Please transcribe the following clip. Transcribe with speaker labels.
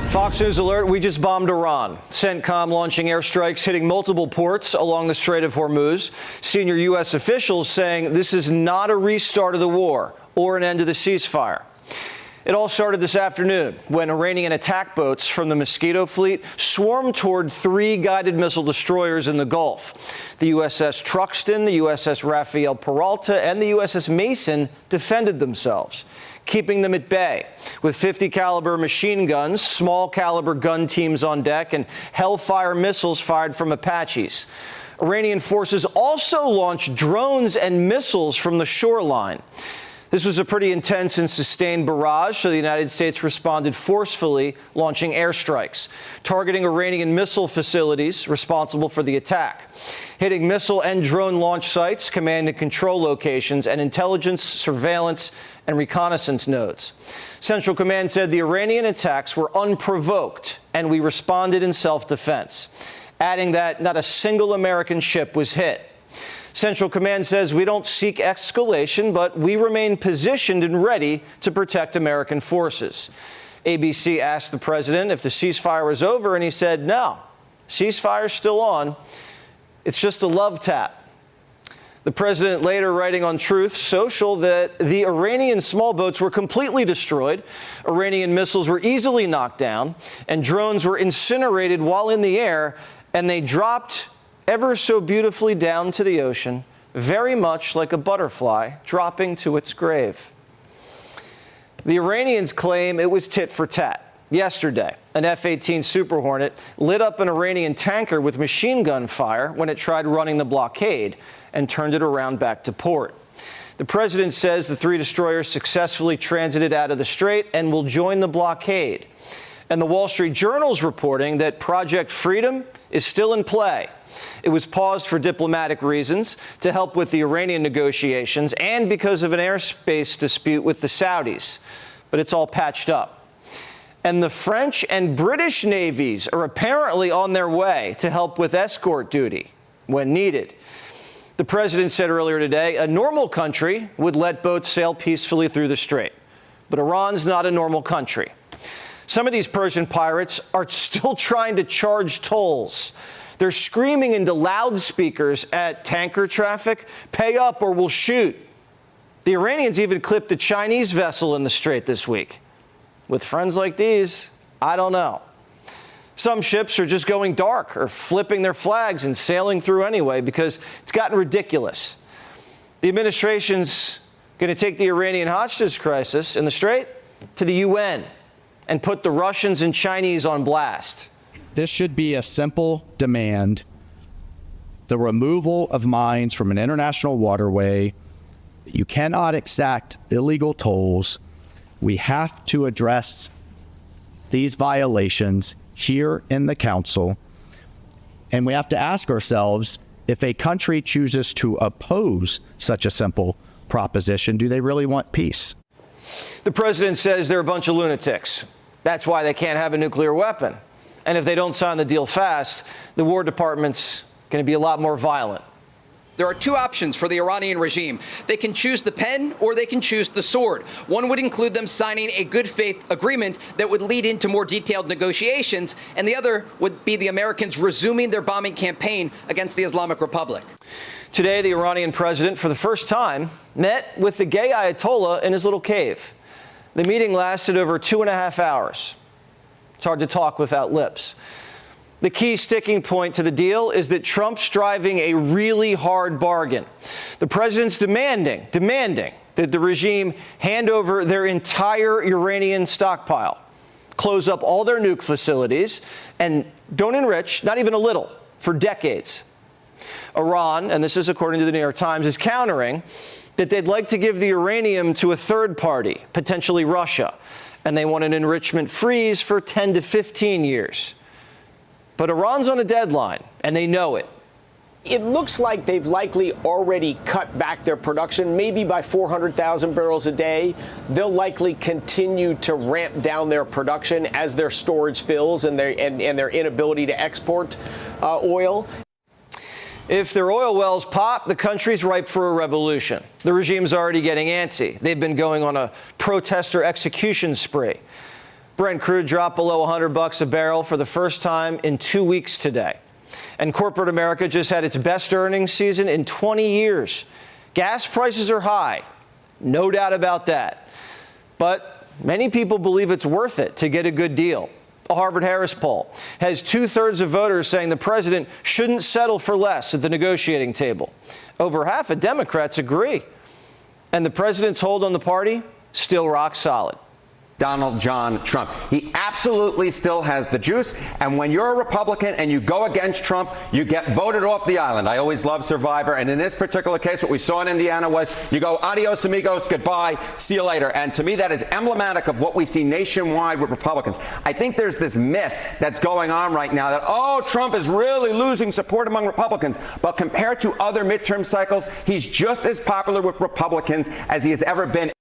Speaker 1: Fox News alert, we just bombed Iran. CENTCOM launching airstrikes hitting multiple ports along the Strait of Hormuz. Senior U.S. officials saying this is not a restart of the war or an end to the ceasefire. It all started this afternoon when Iranian attack boats from the Mosquito Fleet swarmed toward 3 guided missile destroyers in the Gulf. The USS Truxtun, the USS Rafael Peralta, and the USS Mason defended themselves, keeping them at bay with 50 caliber machine guns, small caliber gun teams on deck, and Hellfire missiles fired from Apaches. Iranian forces also launched drones and missiles from the shoreline. This was a pretty intense and sustained barrage, so the United States responded forcefully, launching airstrikes, targeting Iranian missile facilities responsible for the attack, hitting missile and drone launch sites, command and control locations, and intelligence, surveillance, and reconnaissance nodes. Central Command said the Iranian attacks were unprovoked, and we responded in self-defense, adding that not a single American ship was hit. Central Command says we don't seek escalation, but we remain positioned and ready to protect American forces. ABC asked the president if the ceasefire was over, and he said, no, ceasefire's still on. It's just a love tap. The president later writing on Truth Social that the Iranian small boats were completely destroyed, Iranian missiles were easily knocked down, and drones were incinerated while in the air, and they dropped ever so beautifully down to the ocean, very much like a butterfly dropping to its grave. The Iranians claim it was tit for tat. Yesterday, an F-18 Super Hornet lit up an Iranian tanker with machine gun fire when it tried running the blockade and turned it around back to port. The president says the 3 destroyers successfully transited out of the strait and will join the blockade. And the Wall Street Journal's reporting that Project Freedom is still in play. It was paused for diplomatic reasons to help with the Iranian negotiations and because of an airspace dispute with the Saudis. But it's all patched up. And the French and British navies are apparently on their way to help with escort duty when needed. The president said earlier today a normal country would let boats sail peacefully through the strait. But Iran's not a normal country. Some of these Persian pirates are still trying to charge tolls. They're screaming into loudspeakers at tanker traffic, pay up or we'll shoot. The Iranians even clipped a Chinese vessel in the strait this week. With friends like these, I don't know. Some ships are just going dark or flipping their flags and sailing through anyway because it's gotten ridiculous. The administration's going to take the Iranian hostage crisis in the strait to the UN and put the Russians and Chinese on blast.
Speaker 2: This should be a simple demand: the removal of mines from an international waterway. You cannot exact illegal tolls. We have to address these violations here in the council. And we have to ask ourselves, if a country chooses to oppose such a simple proposition, do they really want peace?
Speaker 1: The president says they're a bunch of lunatics. That's why they can't have a nuclear weapon. And if they don't sign the deal fast, the War Department's going to be a lot more violent.
Speaker 3: There are 2 options for the Iranian regime. They can choose the pen or they can choose the sword. One would include them signing a good faith agreement that would lead into more detailed negotiations, and the other would be the Americans resuming their bombing campaign against the Islamic Republic.
Speaker 1: Today, the Iranian president, for the first time, met with the gay Ayatollah in his little cave. The meeting lasted over 2.5 hours. It's hard to talk without lips. The key sticking point to the deal is that Trump's driving a really hard bargain. The president's demanding that the regime hand over their entire Uranian stockpile, close up all their nuke facilities, and don't enrich, not even a little, for decades. Iran, and this is according to the New York Times, is countering that they'd like to give the uranium to a third party, potentially Russia, and they want an enrichment freeze for 10 to 15 years. But Iran's on a deadline, and they know it.
Speaker 4: It looks like they've likely already cut back their production, maybe by 400,000 barrels a day. They'll likely continue to ramp down their production as their storage fills and their inability to export oil.
Speaker 1: If their oil wells pop, the country's ripe for a revolution. The regime's already getting antsy. They've been going on a protester execution spree. Brent crude dropped below $100 a barrel for the first time in 2 weeks today. And corporate America just had its best earnings season in 20 years. Gas prices are high, no doubt about that. But many people believe it's worth it to get a good deal. A Harvard-Harris poll has 2/3 of voters saying the president shouldn't settle for less at the negotiating table. Over half of Democrats agree. And the president's hold on the party, still rock solid.
Speaker 5: Donald John Trump. He absolutely still has the juice. And when you're a Republican and you go against Trump, you get voted off the island. I always love Survivor. And in this particular case, what we saw in Indiana was you go adios amigos, goodbye, see you later. And to me, that is emblematic of what we see nationwide with Republicans. I think there's this myth that's going on right now that, oh, Trump is really losing support among Republicans. But compared to other midterm cycles, he's just as popular with Republicans as he has ever been.